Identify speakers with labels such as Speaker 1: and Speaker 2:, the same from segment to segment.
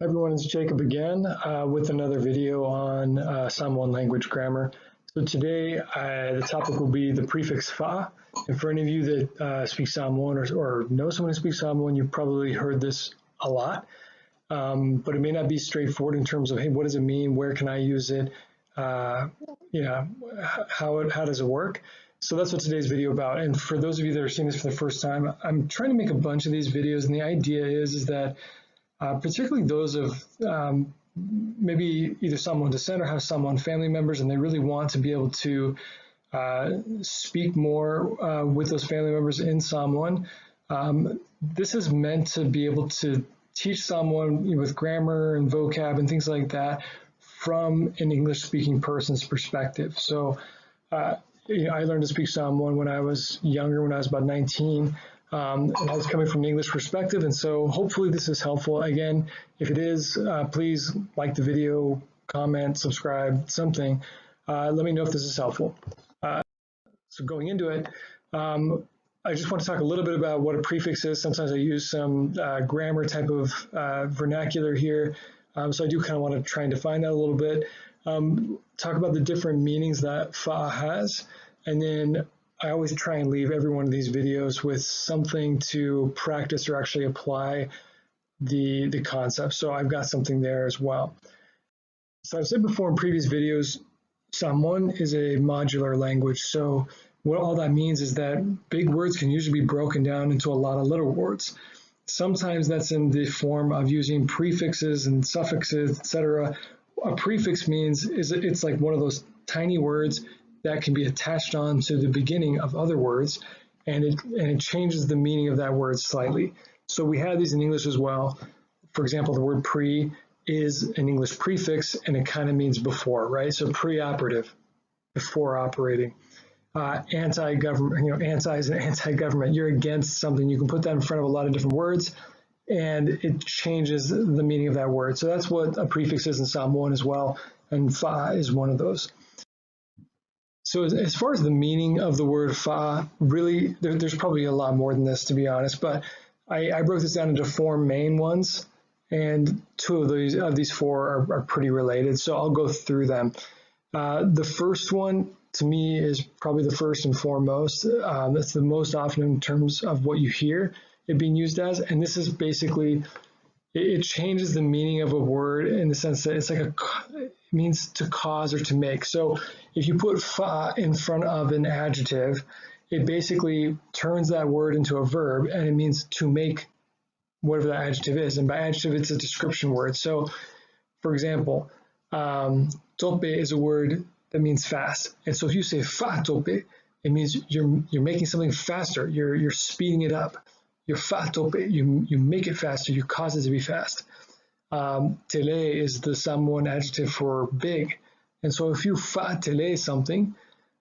Speaker 1: Hi everyone, it's Jacob again with another video on Samoan language grammar. So today the topic will be the prefix fa. And for any of you that speak Samoan or know someone who speaks Samoan, you've probably heard this a lot. But it may not be straightforward in terms of, hey, what does it mean? Where can I use it? How does it work? So that's what today's video about. And for those of you that are seeing this for the first time, I'm trying to make a bunch of these videos, and the idea is that particularly those of maybe either Samoan descent or have Samoan family members, and they really want to be able to speak more with those family members in Samoan. This is meant to be able to teach Samoan with grammar and vocab and things like that from an English-speaking person's perspective. So I learned to speak Samoan when I was younger, when I was about 19. And I was coming from an English perspective, and so hopefully this is helpful. Again, if it is, please like the video, comment, subscribe, something. Let me know if this is helpful. So going into it, I just want to talk a little bit about what a prefix is. Sometimes I use some grammar type of vernacular here, so I do kind of want to try and define that a little bit. Talk about the different meanings that fa has, and then I always try and leave every one of these videos with something to practice or actually apply the concept. So I've got something there as well. So I've said before in previous videos, Samoan is a modular language. So what all that means is that big words can usually be broken down into a lot of little words. Sometimes that's in the form of using prefixes and suffixes, etc. A prefix means it's like one of those tiny words that can be attached on to the beginning of other words, and it changes the meaning of that word slightly. So we have these in English as well. For example, the word pre is an English prefix, and it kind of means before, right? So pre-operative, before operating. Anti-government, anti is an anti-government. You're against something. You can put that in front of a lot of different words, and it changes the meaning of that word. So that's what a prefix is in Samoan as well, and fa is one of those. So as far as the meaning of the word fa, really, there's probably a lot more than this, to be honest, but I broke this down into four main ones, and two of these four are pretty related, so I'll go through them. The first one, to me, is probably the first and foremost. That's the most often in terms of what you hear it being used as, and this is basically, it changes the meaning of a word in the sense that it's like it means to cause or to make. So if you put fa in front of an adjective, it basically turns that word into a verb, and it means to make whatever that adjective is. And by adjective, it's a description word. So for example, tope is a word that means fast. And so if you say fa tope, it means you're making something faster. You're speeding it up. You're fa tope, you make it faster, you cause it to be fast. Tele is the Samoan adjective for big. And so if you fa tele something,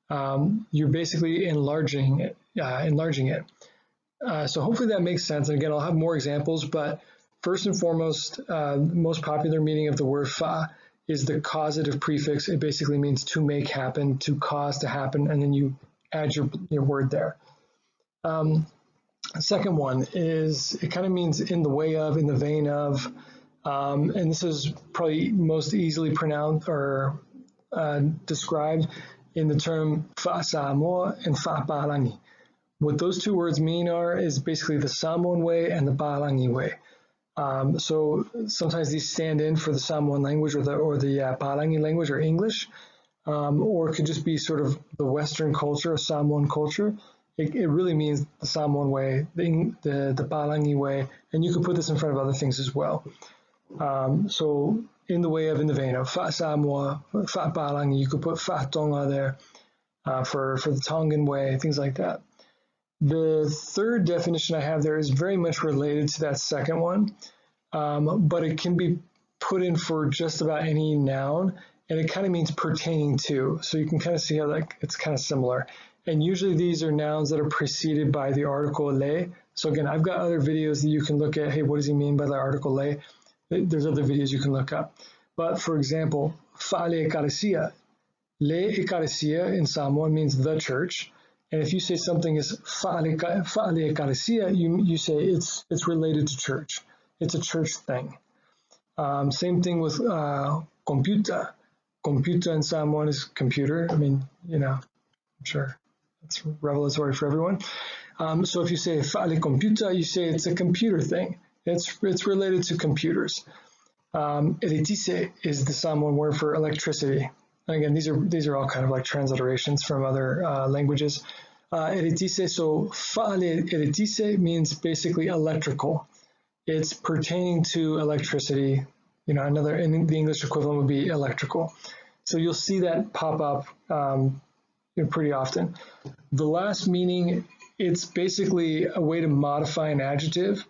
Speaker 1: you're basically enlarging it. So hopefully that makes sense. And again, I'll have more examples, but first and foremost, the most popular meaning of the word fa is the causative prefix. It basically means to make happen, to cause to happen, and then you add your word there. Second one is, it kind of means in the way of, in the vein of, and this is probably most easily pronounced or described in the term fa Samoa and fa Palagi. What those two words mean is basically the Samoan way and the Palagi way. So sometimes these stand in for the Samoan language or the Palagi language or English, or it could just be sort of the Western culture, Samoan culture. It really means the Samoan way, the Palagi way, and you could put this in front of other things as well. So in the way of, in the vein of, fa Samoa, fa Palagi, you could put fa Tonga there for the Tongan way, things like that. The third definition I have there is very much related to that second one, but it can be put in for just about any noun, and it kind of means pertaining to. So you can kind of see how it's kind of similar. And usually these are nouns that are preceded by the article le. So again, I've got other videos that you can look at. Hey, what does he mean by the article le? There's other videos you can look up. But for example, fa'ale ekalesia. Le ekalesia in Samoan means the church. And if you say something is fa'ale ekalesia, you say it's related to church. It's a church thing. Same thing with computer. Computer in Samoan is computer. I mean, I'm sure that's revelatory for everyone. So if you say fa'ale computer, you say it's a computer thing. It's related to computers. Eritise is the Samoan word for electricity. And again, these are all kind of like transliterations from other languages. Eritise, so fa'ale eritise means basically electrical. It's pertaining to electricity. Another, in the English equivalent would be electrical. So you'll see that pop up pretty often. The last meaning, it's basically a way to modify an adjective,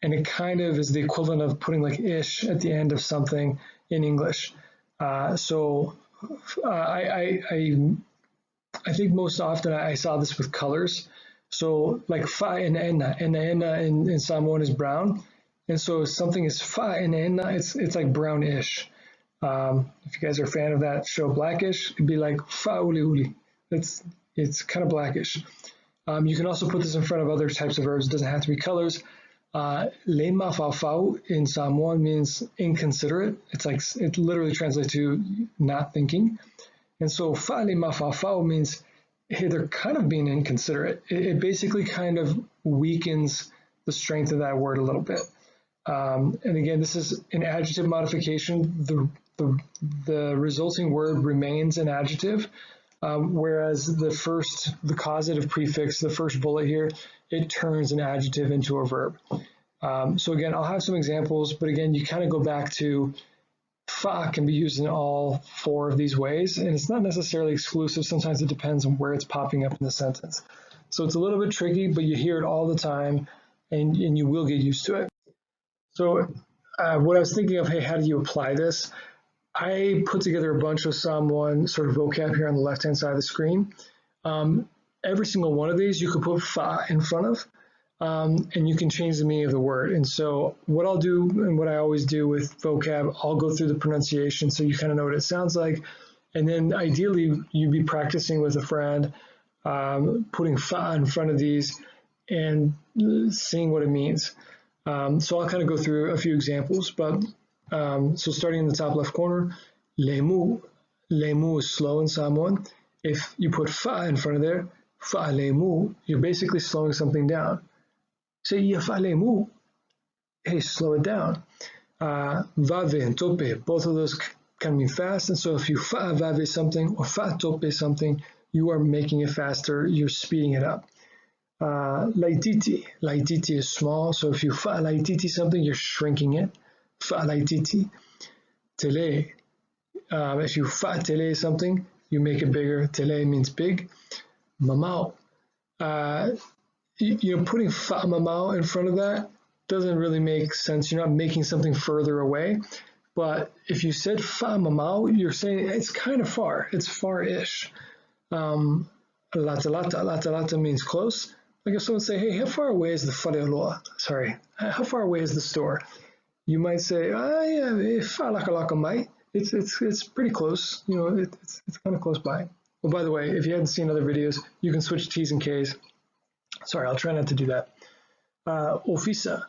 Speaker 1: and it kind of is the equivalent of putting like ish at the end of something in English. I think most often I saw this with colors. So like fa and enna in Samoan is brown. And so if something is fa and enna, it's like brownish. If you guys are a fan of that show Blackish, it'd be like fa uli uli. It's kind of blackish. You can also put this in front of other types of verbs. It doesn't have to be colors. Lema fau fau in Samoan means inconsiderate. It's like, it literally translates to not thinking. And so fa lema fau fau means, hey, they're kind of being inconsiderate. It basically kind of weakens the strength of that word a little bit. And again, this is an adjective modification. The resulting word remains an adjective, whereas the causative prefix, the first bullet here, it turns an adjective into a verb. So again, I'll have some examples, but again, you kind of go back to fa can be used in all four of these ways, and it's not necessarily exclusive. Sometimes it depends on where it's popping up in the sentence. So it's a little bit tricky, but you hear it all the time, and you will get used to it. So what I was thinking of, hey, how do you apply this? I put together a bunch of Samoan sort of vocab here on the left-hand side of the screen. Every single one of these you could put fa in front of, and you can change the meaning of the word. And so what I'll do, and what I always do with vocab, I'll go through the pronunciation so you kind of know what it sounds like. And then ideally, you'd be practicing with a friend, putting fa in front of these and seeing what it means. So I'll kind of go through a few examples, but so starting in the top left corner, lemu. Lemu is slow in Samoan. If you put fa in front of there, fa lemu, you're basically slowing something down. Say ya fa lemu, hey, slow it down. Vave and tope, both of those can mean fast, and so if you fa vave something or fa tope something, you are making it faster, you're speeding it up. Laititi. Laititi is small, so if you fa laititi something, you're shrinking it. Fa laititi. Tele. If you fa tele something, you make it bigger. Tele means big. Mamau. Putting fa mamau in front of that doesn't really make sense. You're not making something further away. But if you said fa mamau, you're saying it's kind of far. It's far-ish. Lata lata. Lata lata means close. Like if someone say, hey, how far away is the whareloa? Sorry, how far away is the store? You might say, it's pretty close. It's kind of close by. Well, by the way, if you hadn't seen other videos, you can switch T's and K's. Sorry, I'll try not to do that. Offiça.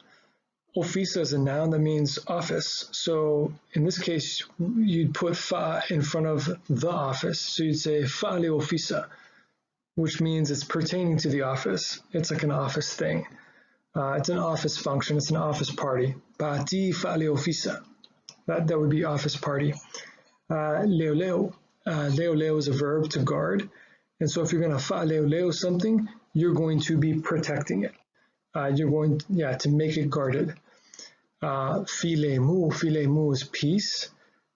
Speaker 1: Offiça is a noun that means office. So in this case, you'd put fa in front of the office. So you'd say fa'ale offiça, which means it's pertaining to the office. It's like an office thing. It's an office function. It's an office party. Pati fa'ale offiça. That would be office party. Leo leo. Leo leo is a verb to guard. And so if you're going to fa'ale leo something, you're going to be protecting it. You're going to make it guarded. Filemu. Filemu is peace.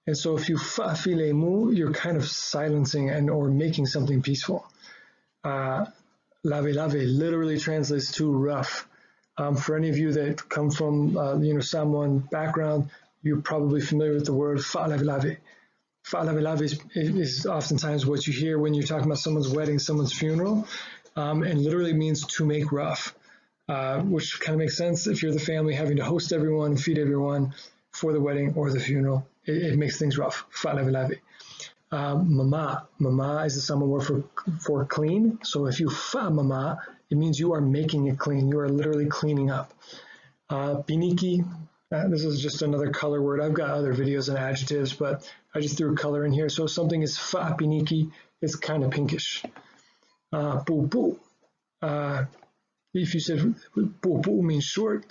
Speaker 1: And so if you fa filemu, you're kind of silencing or making something peaceful. Lave lave literally translates to rough. For any of you that come from Samoan background, you're probably familiar with the word fa lave lave. Fa lave lave is oftentimes what you hear when you're talking about someone's wedding, someone's funeral, and literally means to make rough, which kind of makes sense if you're the family having to host everyone and feed everyone for the wedding or the funeral. It makes things rough. Fa lave lave. Mama. Mama is the Samoan word for clean. So if you fa mama, it means you are making it clean. You are literally cleaning up. Piniki. This is just another color word. I've got other videos on adjectives, but I just threw color in here. So if something is fa'apiniki, it's kind of pinkish. Pupu. If you said pupu means short,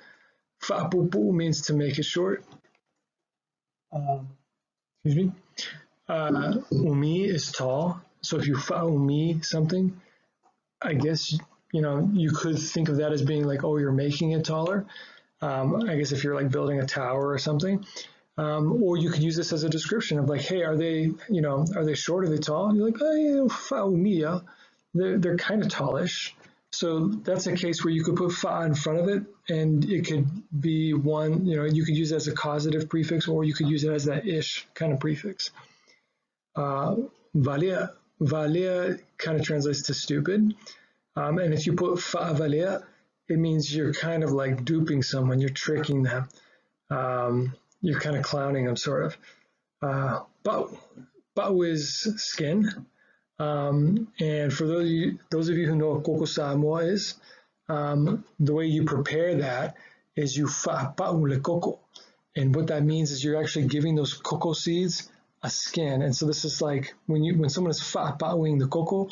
Speaker 1: fa'apupu means to make it short. Excuse me. Umi is tall. So if you fa'umi something, I guess, you could think of that as being like, oh, you're making it taller. I guess if you're like building a tower or something. Or you could use this as a description of like, hey, are they short? Are they tall? And you're like, oh, yeah, fa'umia. They're kind of tallish. So that's a case where you could put fa in front of it, and it could be one, you could use it as a causative prefix, or you could use it as that ish kind of prefix. Valia kind of translates to stupid. And if you put fa valia, it means you're kind of like duping someone, you're tricking them. You're kind of clowning them, sort of. Ba'u is skin. And for those of you who know what koko Samoa is, the way you prepare that is you fa'apa'u le koko. And what that means is you're actually giving those cocoa seeds a skin. And so this is like when someone is fa'apa'uing the cocoa,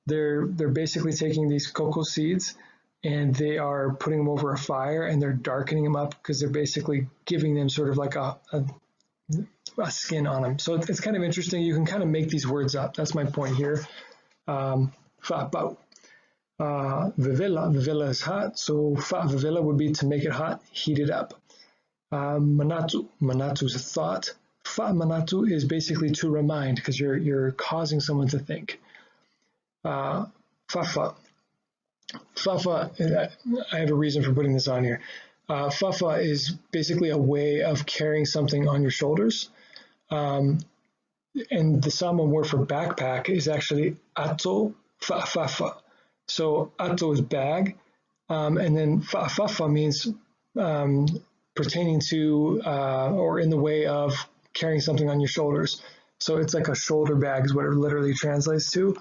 Speaker 1: they're basically taking these cocoa seeds and they are putting them over a fire and they're darkening them up because they're basically giving them sort of like a skin on them. So it's kind of interesting. You can kind of make these words up. That's my point here. Fa'apa'u. Vivela is hot. So fa'avivela would be to make it hot, heat it up. Manatu is a thought. Fa'amanatu is basically to remind because you're causing someone to think. Fafa. Fafa, I have a reason for putting this on here. Fafa is basically a way of carrying something on your shoulders. And the Samoan word for backpack is actually ato fa'afafa. So ato is bag, and then fa'afafa means pertaining to or in the way of carrying something on your shoulders. So it's like a shoulder bag is what it literally translates to.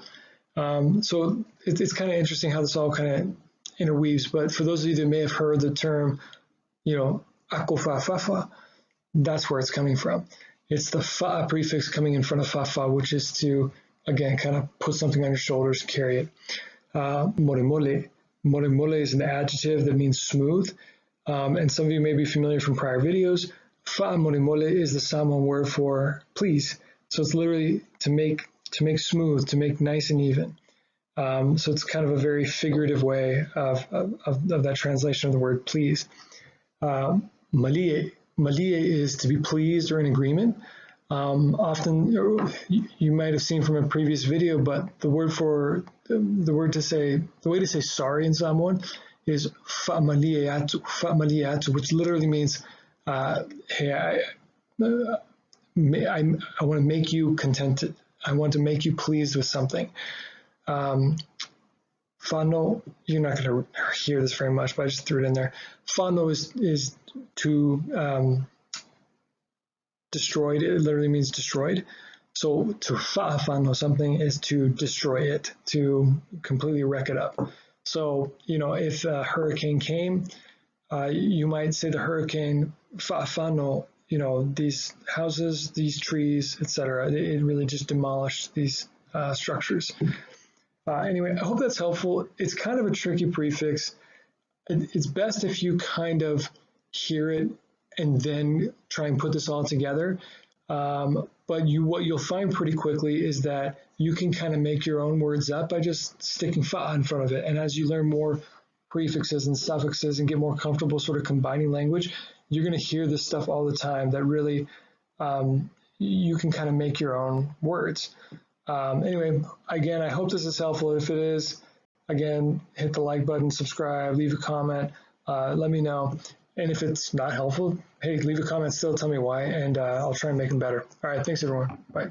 Speaker 1: So it's kind of interesting how this all kind of interweaves. But for those of you that may have heard the term, ako fa'afafa, that's where it's coming from. It's the fa prefix coming in front of fafa, which is to, again, kind of put something on your shoulders, carry it. Morimole. Morimole is an adjective that means smooth. And some of you may be familiar from prior videos. Fa morimole is the Samoan word for please. So it's literally to make smooth, to make nice and even. So it's kind of a very figurative way of that translation of the word please. Malie is to be pleased or in agreement. Often you might have seen from a previous video, but the way to say sorry in Samoan is fa'maliatu, which literally means, hey, I want to make you contented. I want to make you pleased with something. Fano, you're not going to hear this very much, but I just threw it in there. Fano is to destroyed. It literally means destroyed. So to fa'afano something is to destroy it, to completely wreck it up. So, if a hurricane came, you might say the hurricane fa'afano, these houses, these trees, etc. It really just demolished these structures. Anyway, I hope that's helpful. It's kind of a tricky prefix. It's best if you kind of hear it and then try and put this all together. But what you'll find pretty quickly is that you can kind of make your own words up by just sticking fa in front of it. And as you learn more prefixes and suffixes and get more comfortable sort of combining language, you're going to hear this stuff all the time that really you can kind of make your own words. Anyway, again, I hope this is helpful. If it is, again, hit the like button, subscribe, leave a comment, let me know. And if it's not helpful, hey, leave a comment still, tell me why, and I'll try and make them better. All right, thanks everyone. Bye.